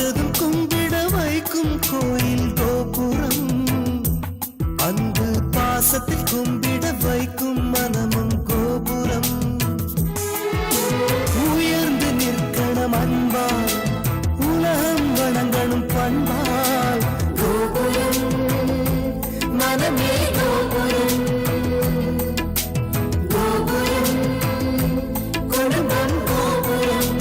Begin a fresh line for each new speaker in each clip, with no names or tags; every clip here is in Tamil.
பார்த்ததும் கும்பிட வைக்கும் கோயில் கோபுரம், அன்பு பாசத்தில் கும்பிட வைக்கும் மனமும் கோபுரம். உயர்ந்து நிற்கணும் அன்பால், உலகம் வணங்கணும் பண்பால். கோபுரம் மனமே கோபுரம், கோபுரம் குடும்பம் கோபுரம்.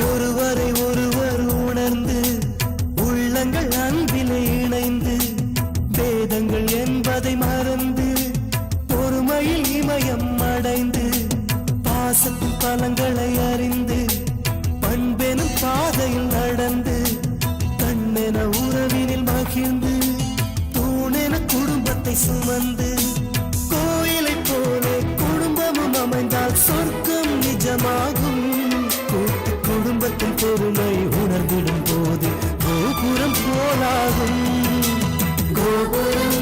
ஒருவரை ஒருவர் உணர்ந்து உள்ளங்கள் அன்பிலே இணைந்து, வேதங்கள் என்பதை மறந்து பொறுமையில் இமயம் அடைந்து, பாசத்தின் பலங்களை அறிந்து பண்பெனும் பாதையில் நடந்து, கண்ணென உறவினில் மகிழ்ந்து தூணென குடும்பத்தை சுமந்து, கோயிலை போலே குடும்பமும் அமைந்தால் சொர்க்கம் நிஜமாகும். கூட்டு குடும்பத்தின் பொறுமை உணர்ந்திடும் போது கோபுரம் போலாகும். கோபுரம்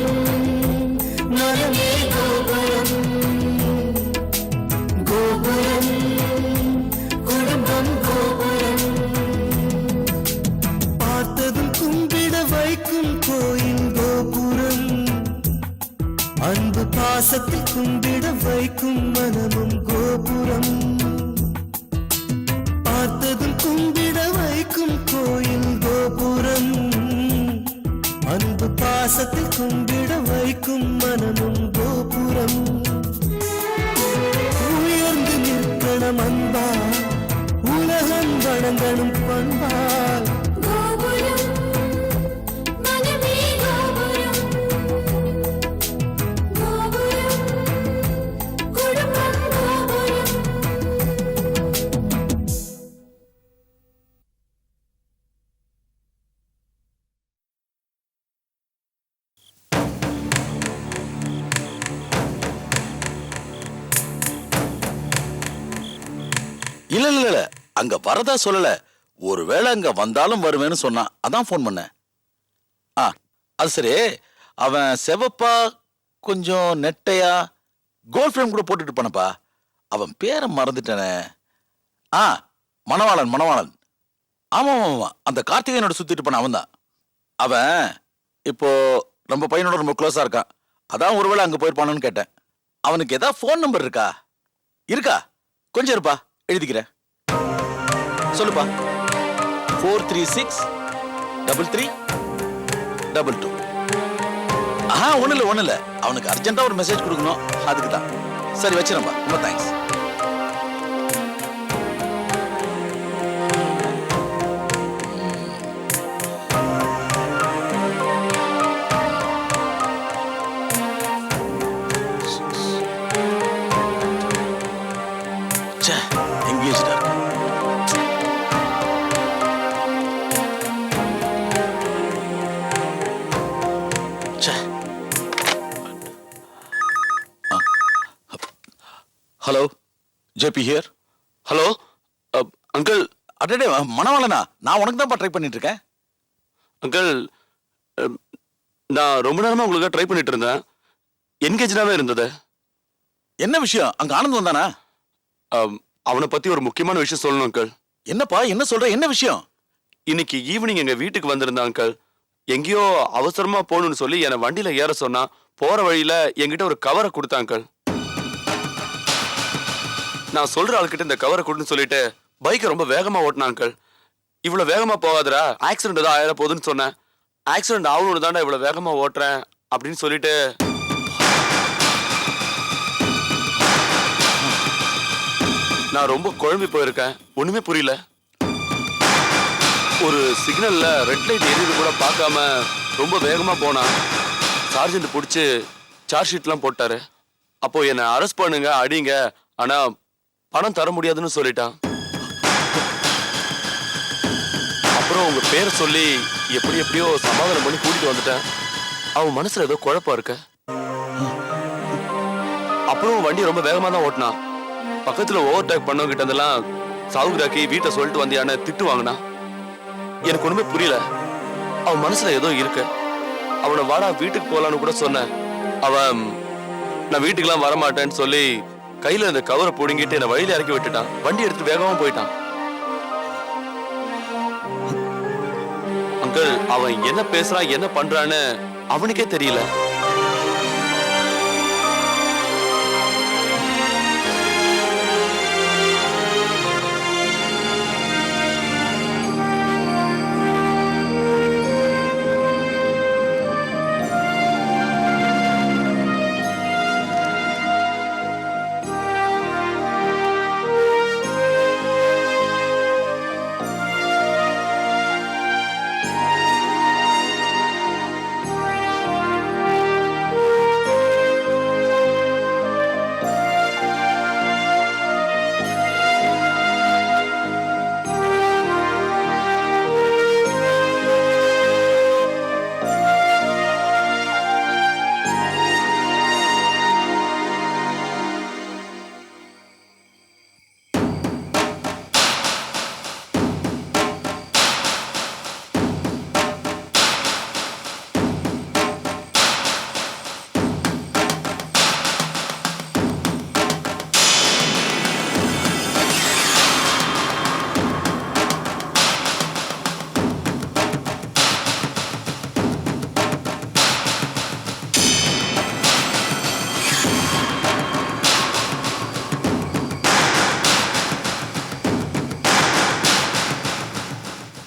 மனமே கோபுரம், கோபுரம் குடும்பம் கோபுரம். பார்த்ததும் கும்பிட வைக்கும் கோயில் கோபுரம், அன்பு பாசத்தில் கும்பிட வைக்கும் மனமும் கோபுரம். பார்த்ததும் கும்பிட வைக்கும் கோயில் கோபுரம், அன்பு பாசத்தில் கும்பிட வைக்கும் மனமும் கோபுரம். உயர்ந்து நிற்கணும் அன்பால், உலகம் வணங்கணும் பண்பால்.
இல்ல இல்ல இல்ல, அங்க வரதா சொல்லல. ஒருவேளை அங்க வந்தாலும் வருவேன்னு சொன்னான், அதான் போன் பண்ணேன். அது சரி, அவன் செவப்பா கொஞ்சம் நெட்டையா கோல்ட் ஃப்ரேம் கூட போட்டுட்டு பண்ணப்பா. அவன் பேரை மறந்துட்டானே. மணவாளன் மணவாளன். ஆமா ஆமா, அந்த கார்த்திகேயனோட சுத்திட்டு பண்ண அவன் தான். அவன் இப்போ நம்ம பையனோட ரொம்ப க்ளோஸா இருக்கான். அதான் ஒருவேளை அங்க போயிருப்பானு கேட்டேன். அவனுக்கு ஏதாவது போன் நம்பர் இருக்கா? இருக்கா? கொஞ்சம் இருப்பா, எழுதிக்கிறேன். சொல்லுப்பா. 4363322. ஒண்ணு இல்ல, அவனுக்கு அர்ஜென்ட்டா ஒரு மெசேஜ் கொடுக்கணும், அதுக்கு தான். சரி வச்சிரம்பா, ரொம்ப தேங்க்ஸ். எங்கேஜ்டா இருக்கு. Hello, JP here.
Hello uncle.
அடடே மணவாளனா, நான் உனக்கு தான் ட்ரை பண்ணிட்டு இருக்கேன்.
அங்கிள், நான் ரொம்ப நேரமா உங்களுக்கு ட்ரை பண்ணிட்டு இருந்தேன். என்கேஜாவே இருந்தது.
என்ன விஷயம்? அங்க ஆனந்த் வந்தானா?
அவனை பத்தி ஒரு முக்கியமான விஷயம் சொல்லணும் அங்கிள்.
என்னப்பா, என்ன சொல்ற? என்ன விஷயம்?
இன்னைக்கு ஈவினிங் எங்க வீட்டுக்கு வந்திருந்தான் அங்கிள். எங்கேயோ அவசரமா போகணும்னு சொல்லி என்னை வண்டியில ஏற சொன்னா, போற வழியில என்கிட்ட ஒரு கவரை கொடுத்தான் அங்கிள். நான் சொல்ற ஆளுக்கிட்ட இந்த கவரை கொடுன்னு சொல்லிட்டு பைக்கை ரொம்ப வேகமா ஓட்டினான் அங்கிள். இவ்வளவு வேகமா போகாதடா, ஆக்சிடென்ட் ஏதோ ஆயிர போகுதுன்னு சொன்னேன். ஆக்சிடென்ட் ஆகணும்னு தாண்டா இவ்வளவு வேகமா ஓட்டுறேன் அப்படின்னு சொல்லிட்டு நான் ரொம்ப குழம்பி போயிருக்கேன். ஒண்ணுமே புரியல. ஒரு சிக்னல்ல ரெட் லைட் எரியுது கூட பார்க்காம ரொம்ப வேகமா போனா சார்ஜென்ட் பிடிச்சி சார்ஜ் ஷீட்லாம் போட்டாரு. அப்போ என்னை அரெஸ்ட் பண்ணுங்க, அடிங்க, ஆனா பணம் தர முடியாதுன்னு சொல்லிட்டான். அப்புறம் உங்க பேரை சொல்லி எப்படியோ சமாதானம் பண்ணி கூட்டிட்டு வந்துட்டேன். அவன் மனசுல ஏதோ குழப்பம் இருக்கு. அப்புறம் வண்டி ரொம்ப வேகமா தான் ஓட்டினான். பக்கத்துல ஓவர்டேக் பண்ணவங்கிட்ட இருந்தெல்லாம் சாவுகிராக்கி வீட்டை சொல்லிட்டு வந்தியான்னு திட்டு வாங்கினா. எனக்கு ஒண்ணுமே புரியல. அவன் மனசுல ஏதோ இருக்கு. அவனை வாடா வீட்டுக்கு போலான்னு கூட சொன்னேன். அவன் நான் வீட்டுக்கெல்லாம் வரமாட்டேன்னு சொல்லி கையில இந்த கவரை பிடுங்கிட்டு என்னை வழியில இறக்கி விட்டுட்டான். வண்டி எடுத்து வேகமா போயிட்டான். அங்கிள், அவன் என்ன பேசுறான் என்ன பண்றான்னு அவனுக்கே தெரியல.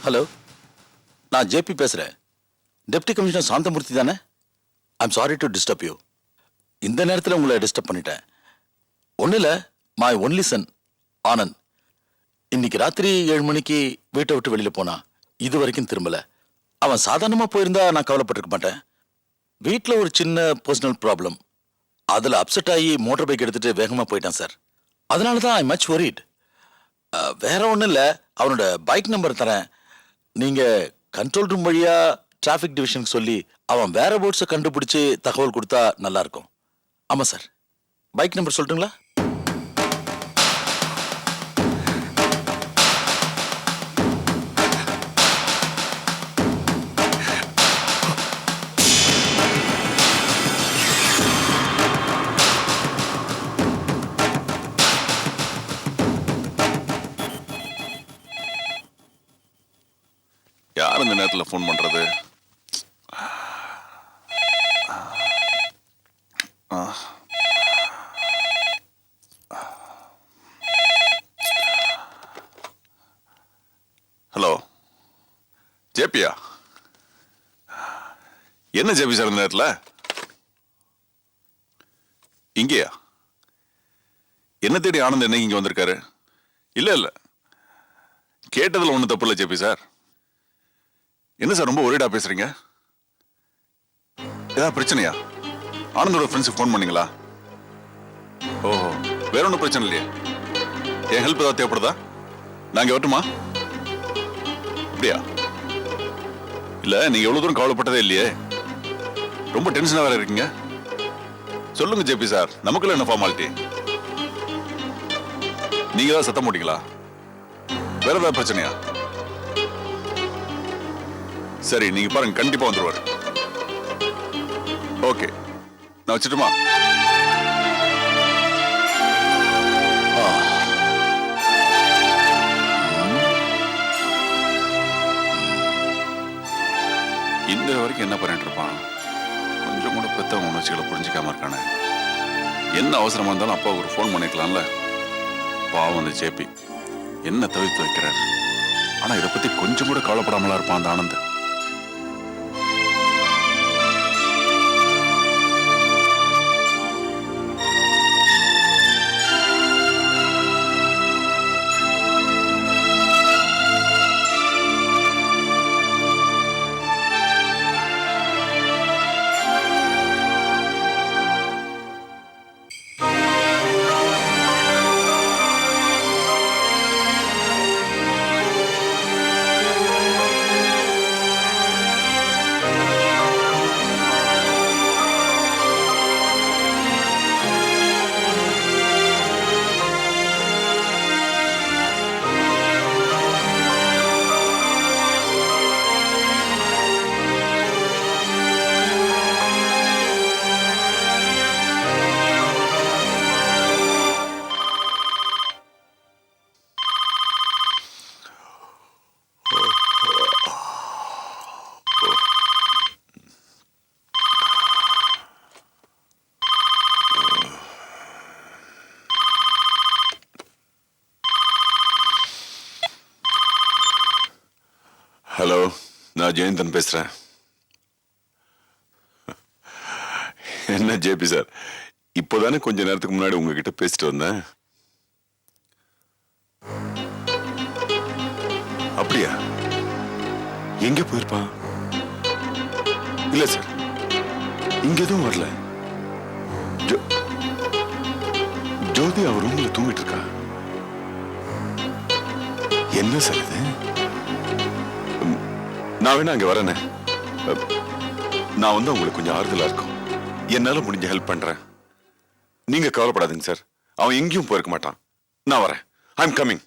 ஹலோ, நான் ஜேபி பேசுறேன். டெப்டி கமிஷனர் சாந்தமூர்த்தி தானே? I'm sorry to disturb you. இந்த நேரத்தில் உங்களை டிஸ்டர்ப் பண்ணிட்டேன். ஒன்றும் இல்லை, மை ஒன்லி சன் ஆனந்த் இன்னைக்கு ராத்திரி 7 மணிக்கு வீட்டை விட்டு வெளியில் போனான். இது வரைக்கும் திரும்பல. அவன் சாதாரணமாக போயிருந்தா நான் கவலைப்பட்டிருக்க மாட்டேன். வீட்டில் ஒரு சின்ன பர்சனல் ப்ராப்ளம், அதில் அப்செட் ஆகி மோட்டர் பைக் எடுத்துட்டு வேகமாக போயிட்டான் சார். அதனால தான் ஐ மச் ஒரிட். வேற ஒன்றும் இல்லை, அவனோட பைக் நம்பர் தரேன். நீங்க கண்ட்ரோல் ரூம் வழியா டிராஃபிக் டிவிஷனுக்கு சொல்லி அவன் வேற போட்ஸை கண்டுபிடிச்சு தகவல் கொடுத்தா நல்லா இருக்கும். ஆமா சார், பைக் நம்பர் சொல்லட்டுங்களா?
யார் இந்த நேரத்தில் ஃபோன் பண்றது? ஹலோ, ஜேபியா? என்ன ஜேபி சார் இந்த நேரத்தில் இங்கேயா? என்ன தேடி ஆனந்த் என்னைக்கு இங்கே வந்திருக்காரு? இல்லை கேட்டதில் ஒன்றும் தப்பு இல்லை ஜேபி சார். என்ன சார் ரொம்ப ஒரேடா பேசுறீங்க? ஏதாவது பிரச்சனையா? ஆனந்தோட ஃப்ரெண்ட்ஸுக்கு ஃபோன் பண்ணீங்களா? ஓஹோ, வேற ஒன்றும் பிரச்சனை இல்லையே. என் ஹெல்ப் ஏதாவது தேவைப்படுதா? நாங்கள் வரட்டுமா? அப்படியா? இல்லை, நீங்கள் எவ்வளோ தூரம் கவலைப்பட்டதே இல்லையே. ரொம்ப டென்ஷனாக வேற இருக்கீங்க. சொல்லுங்க ஜேபி சார், நமக்குள்ள என்ன ஃபார்மாலிட்டி? நீங்கள் தான் சத்தம் போட்டீங்களா? வேற ஏதாவது பிரச்சனையா? சரி, நீங்க பாருங்க, கண்டிப்பா வந்துருவாரு. ஓகே, நான் வச்சுட்டுமா? இந்த வரைக்கும் என்ன பண்ணிட்டு இருப்பான்? கொஞ்சம் கூட பெத்த உணர்ச்சிகளை புரிஞ்சிக்காம இருக்கானே. என்ன அவசரமா இருந்தாலும் அப்பா ஒரு ஃபோன் பண்ணிக்கலாம்ல. பாவம் அந்த ஜேபி என்ன தவிர்த்து வைக்கிறார். ஆனா இதை பத்தி கொஞ்சம் கூட கவலைப்படாமலா இருப்பான் அந்த ஆனந்த். ஹலோ, நான் ஜெயந்தன் பேசுறேன். என்ன ஜேபி சார், இப்போதானே கொஞ்ச நேரத்துக்கு முன்னாடி உங்ககிட்ட பேசிட்டு வந்தேன். அப்படியா? எங்க போயிருப்பான்? இல்ல சார், இங்க எதுவும் வரல. ஜோதி அவர் ரூம்ல தூங்கிட்டு இருக்கா. என்ன சார் இது? நான் வேணா அங்க வரேனே. நான் வந்து உங்களுக்கு கொஞ்சம் ஆறுதலா இருக்கும். என்னால முடிஞ்ச ஹெல்ப் பண்றேன். நீங்க கவலைப்படாதீங்க சார். அவன் எங்கேயும் போயிருக்க மாட்டான். நான் வரேன். I am coming.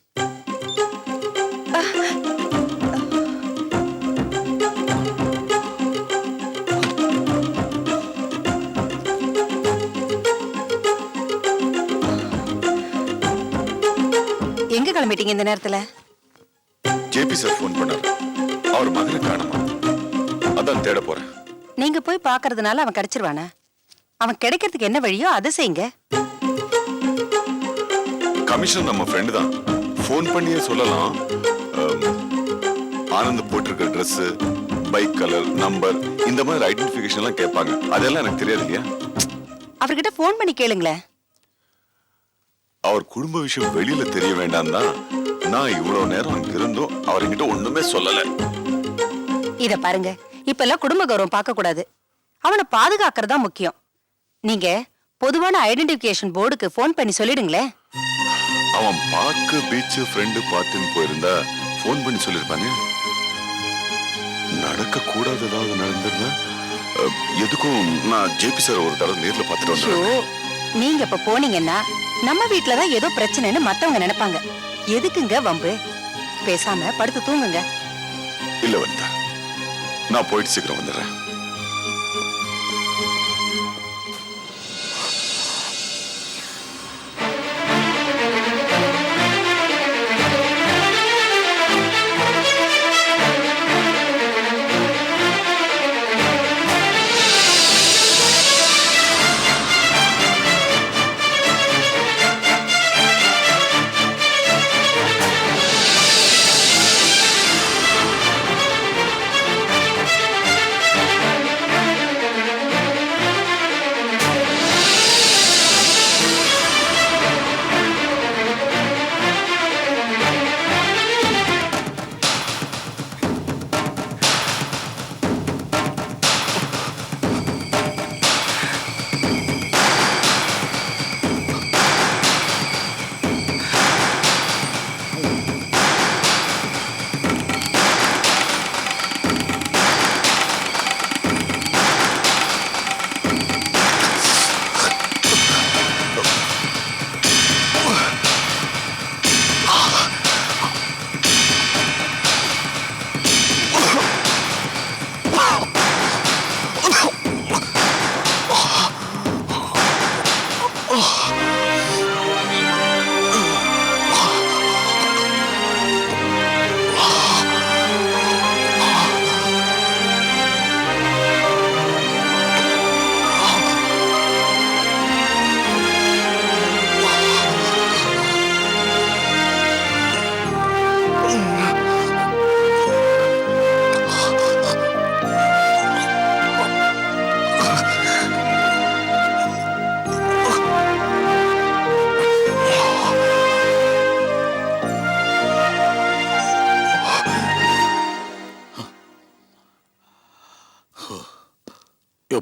எங்க கிளம்பிட்டீங்க இந்த நேரத்துல?
ஜேபி சார் போன் பண்ணாரு. அவர் மகனை காணுமா, அதான் தேட போறேன்.
நீங்க போய் பாக்குறதுனால அவன் கிடைச்சிருவானே? அவன் கிடைக்கிறதுக்கு என்ன வழியோ அதை செய்யுங்க.
கமிஷனர் நம்ம ஃப்ரெண்டு தான். போன் பண்ணியே சொல்லலாம். ஆனந்த் போட்டிருக்க ட்ரெஸ், பைக் கலர், நம்பர், இந்த மாதிரி ஐடென்டிபிகேஷன் எல்லாம் கேட்பாங்க. அதெல்லாம் எனக்கு தெரியாது இல்லையா?
அவர்கிட்ட போன் பண்ணி கேளுங்களேன்.
அவர் குடும்ப விஷயம் வெளியில தெரிய வேண்டாம் தான் நான் இவ்வளவு நேரம் அங்க இருந்தும் அவர்கிட்ட ஒண்ணுமே சொல்லல.
இத பாருங்க, இப்ப எல்லாம் குடும்ப கௌரவம் பார்க்க கூடாது. அவனை பாதுகாக்கிறதா முக்கியம். நீங்க பொதுவான ஐடென்டிபிகேஷன் போர்டுக்கு போன் பண்ணி சொல்லிடுங்களேன்.
அவன் பார்க்க பீச் ஃப்ரெண்டு பார்த்துன்னு போயிருந்தா போன் பண்ணி சொல்லிருப்பானே. நடக்க கூடாது ஏதாவது நடந்திருந்தா எதுக்கும் நான் ஜேபி சார் ஒரு தடவை நேர்ல பார்த்துட்டு வந்தேன்.
நீங்க இப்ப போனீங்கன்னா நம்ம வீட்டுலதான் ஏதோ பிரச்சனைன்னு மத்தவங்க நினைப்பாங்க. எதுக்குங்க வம்பு? பேசாம படுத்து தூங்குங்க.
இல்ல வந்தா, நான் போயிட்டு சீக்கிரம் வந்துடுறேன்.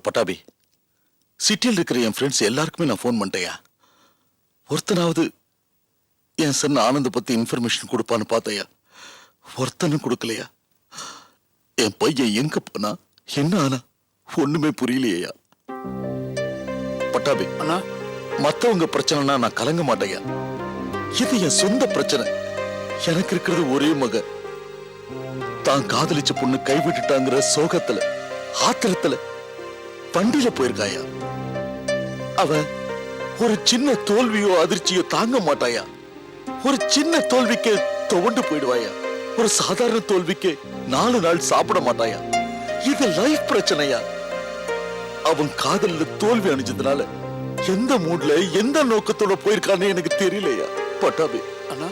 பட்டாபி, சிட்டியில் இருக்கிற என் ஃப்ரெண்ட்ஸ் எல்லாருக்குமே நான் போன் பண்ணிட்டேயா. ஒருத்தனாவது என் சன் ஆனந்த பத்தி இன்ஃபர்மேஷன் கொடுப்பான்னு பார்த்தையா. ஒருத்தனும் கொடுக்கலையா. என் பையன் எங்க போனா என்ன ஆனா ஒண்ணுமே புரியலையா. பட்டாபி, மத்தவங்க பிரச்சனைனா நான் கலங்க மாட்டேயா. இது என் சொந்த பிரச்சனை. எனக்கு இருக்கிறது ஒரே மக. தான் காதலிச்ச பொண்ணு கைவிட்டுட்டாங்கிற சோகத்துல, ஆத்திரத்துல வண்டியில போயிருக்காயா. அவ ஒரு சின்ன தோல்வியோ அதிர்ச்சியோ தாங்க மாட்டாயா. ஒரு சின்ன தோல்விக்கு துவண்டு போயிடுவாயா. ஒரு சாதாரண தோல்விக்கு 4 நாள் சாப்பிட மாட்டாயா. இது லைஃப் பிரச்சனையா. அவன் காதல்ல தோல்வி அணிஞ்சதுனால எந்த மூட்ல எந்த நோக்கத்தோட போயிருக்கான்னு எனக்கு தெரியலையா. பட்டாபி,
அண்ணா,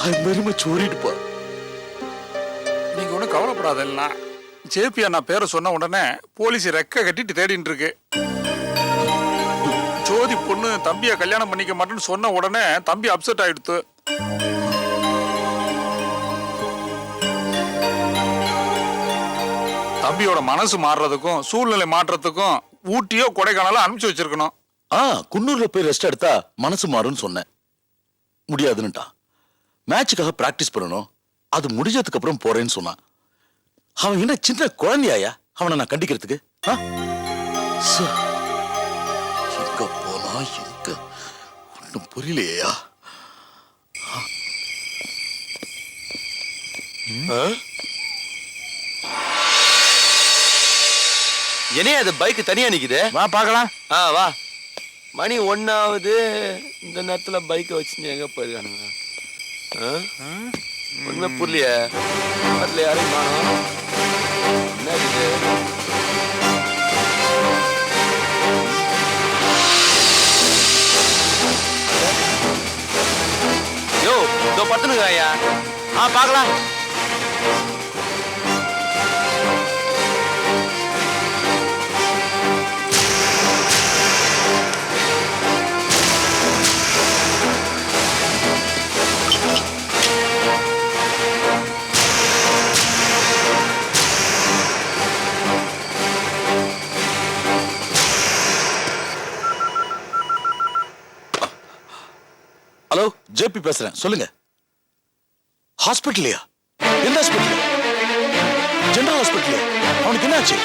ஐ வெரி மச் worried பா.
நீங்க ஒன்னும் கவலைப்படாதீங்க. அதெல்லாம். ஜேபி அண்ணா பேரை சொன்ன உடனே போலீஸ் ரெக்க கட்டிட்டு தேடிட்டு இருக்கு. ஜோதி பொண்ணு தம்பியை கல்யாணம் பண்ணிக்க மாட்டேன்னு சொன்ன உடனே தம்பி அப்செட் ஆயிடுத்து. தம்பியோட மனசு மாறுறதுக்கும் சூழ்நிலை மாற்றத்துக்கும் ஊட்டியோ கொடைக்கானலோ அனுப்பிச்சு வச்சிருக்கணும்.
குன்னூர்ல போய் ரெஸ்ட் எடுத்தா மனசு மாறும்னு சொன்னேன். முடியாதுன்னுட்டா. மேட்சுக்காக பிராக்டிஸ் பண்ணணும், அது முடிஞ்சதுக்கு அப்புறம் போறேன்னு சொன்னான். அவன் என்ன சின்ன குழந்தையாயா அவனை நான் கண்டிக்கிறதுக்கு? எங்க போனா எங்க ஒன்னும் புரியலையா?
என்னையா அது பைக் தனியா நிக்குது?
வா பார்க்கலாம்.
வா. மணி 1 ஆகுது. இந்த நேரத்துல பைக்கை வச்சு எங்க போயிருக்கானுங்க? ஒண்ணுமே புரியலையே. அதுல யாரையும் காணோம். என்ன இது? யோ, இதோ பத்துனுங்க ஐயா. பார்க்கலாம்.
ஹலோ, ஜேபி பேசுறேன். சொல்லுங்க. ஹாஸ்பிட்டலையா? எந்த ஹாஸ்பிட்டல்? General hospital. அவனுக்கு என்னாச்சு?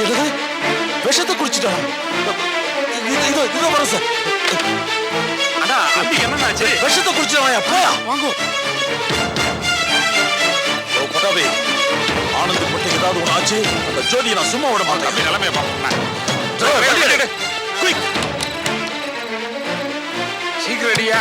என்னது? விஷத்தை குடிச்சிட்டான். இதோ வர சார்.
அண்ணா, அப்படி என்னன்னாச்சு?
விஷத்தை குடிச்சிட்டான். போயா வாங்க. பட்டாபி, ஆனந்த் மட்டும் ஏதாவது ஒன்று ஆச்சு, அந்த ஜோதியை நான் சும்மா விட மாட்டேன்.
அப்படி நிலைமையை பார்ப்போம். சீக்கிரம் ரெடியா?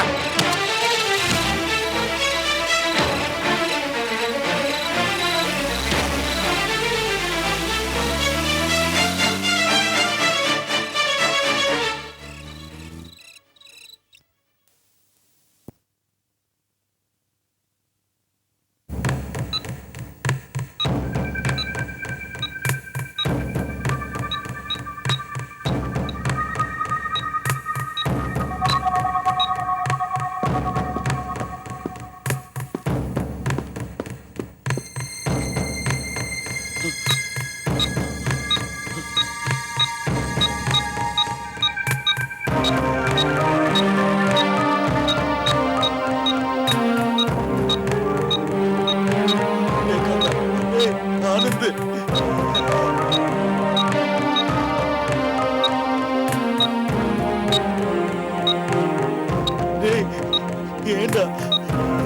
ஏண்டா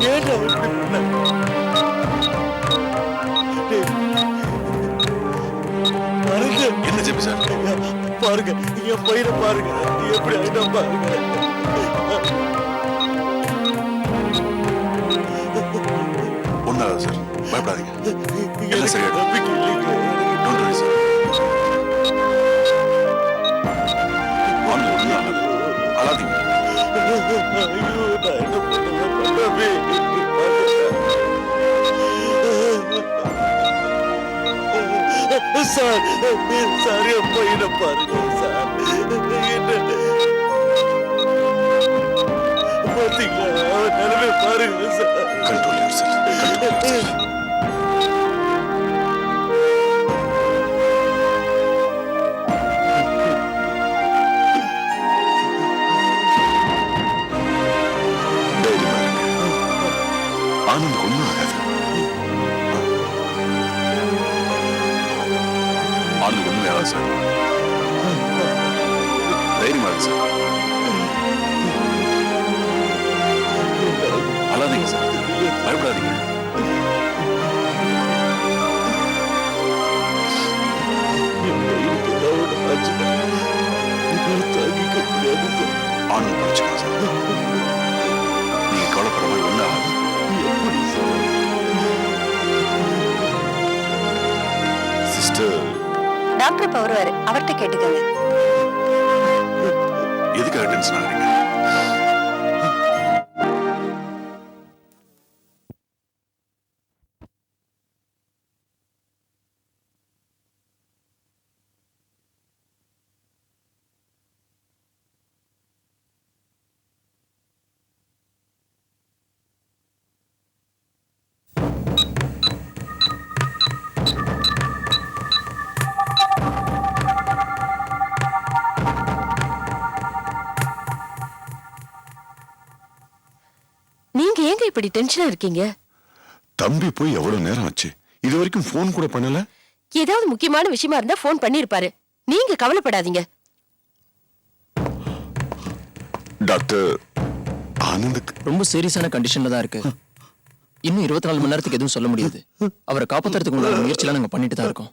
ஏண்டா இப்படி பண்ண? பாருங்க.
என்ன ஜெபி சார்?
பாருங்க, என் பையனை பாருங்க எப்படி ஆயிட்டா பாருங்க.
ஒன்னாவது சார், பயப்படாதீங்க. எல்லாம் சரியாயிடும்.
நம்பிக்கை இல்லைங்க.
Don't worry, sir. அவனுக்கு ஒண்ணும் ஆகாது. அழாதீங்க.
ஐயோ, நான் என்ன பண்ணுவேன் பல்லவி? சார், சார் என் பையனை பாருங்க சார். என்ன பாத்தீங்களா? அவன் நிலைமை பாருங்க sir.
Control yourself. Control yourself. Anand ஒண்ணும் ஆகாது. ஆனந்த் ஒண்ணுமே ஆகாது சார். தைரியமா இருக்கு சார். அழாதீங்க சார், பயப்படாதீங்க.
என் பையனுக்கு ஏதாவது ஒண்ணு ஆச்சுன்னா என்னால தாங்கிக்க முடியாது சார்.
ஆனந்த் படிச்சுக்கலாம் சார். நீங்க கவலைப்படுற மாதிரி ஒண்ணு ஆகாது.
எப்படி சார்?
சிஸ்டர்,
டாக்டர் இப்ப வருவாரு, அவர்கிட்ட கேட்டுக்கங்க.
எதுக்காக டென்ஷன் ஆகுறீங்க?
ஏங்க இப்படி டென்ஷனா இருக்கீங்க?
தம்பி போய் எவ்வளவு நேரம் ஆச்சு, இது வரைக்கும் போன் கூட பண்ணல.
ஏதாவது முக்கியமான விஷயமா இருந்தா போன் பண்ணிருப்பாரு. நீங்க கவலைப்படாதீங்க.
டாக்டர், ஆனந்துக்கு
ரொம்ப சீரியஸான கண்டிஷன்ல தான் இருக்கு. இன்னும் 24 மணி நேரத்துக்கு எதுவும் சொல்ல முடியாது. அவரை காப்பாத்துறதுக்கு உண்டான முயற்சியெல்லாம் நாங்க பண்ணிட்டு தான் இருக்கோம்.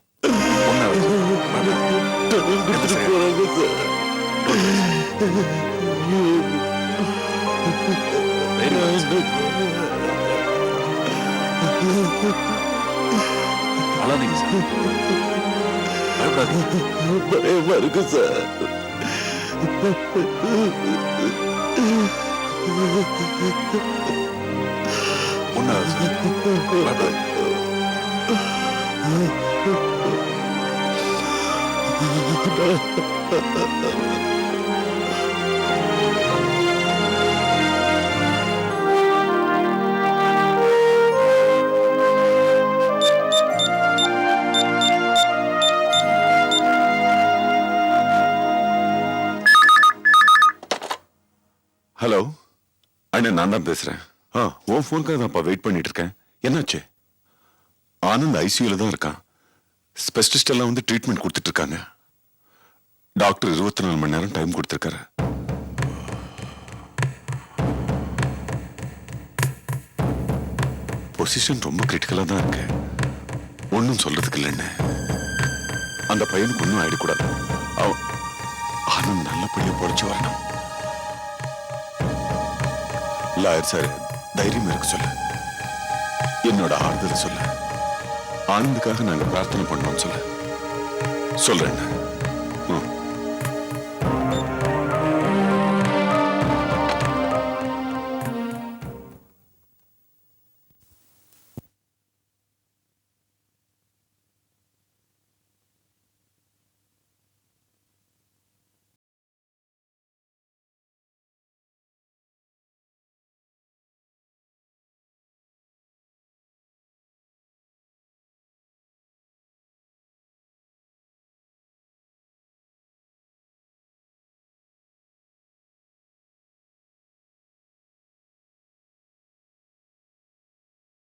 அழாதீங்க சார், பயப்படாதீங்க.
பயமா இருக்கு சார்.
ஒண்ணாவது சார், பயப்படாதீங்க.
ஹலோ அண்ணே, நான் தான் பேசுறேன். உன் போனுக்காக தான்ப்பா வெயிட் பண்ணிட்டு இருக்கேன். என்னாச்சு? ஆனந்த் ஐசியூல தான் இருக்கான். ஸ்பெஷலிஸ்ட் எல்லாம் வந்து ட்ரீட்மெண்ட் கொடுத்துட்டு இருக்காங்க. டாக்டர் 24 மணி நேரம் டைம் கொடுத்துருக்காரு. பொசிஷன் ரொம்ப கிரிட்டிக்கலா தான் இருக்கு. ஒன்னும் சொல்றதுக்கு இல்லைன்னு. அந்த பையனுக்கு ஒன்னும் ஆயிடக்கூடாது. ஆனந்த் நல்லபடியா பொழைச்சு வரணும். லாயர் சார், தைரியம் இருக்கு சொல்லு. என்னோட ஆறுதல் சொல்லு. ஆனந்துக்காக நாங்க பிரார்த்தனை பண்ணோம் சொல்லு. சொல்றேன்.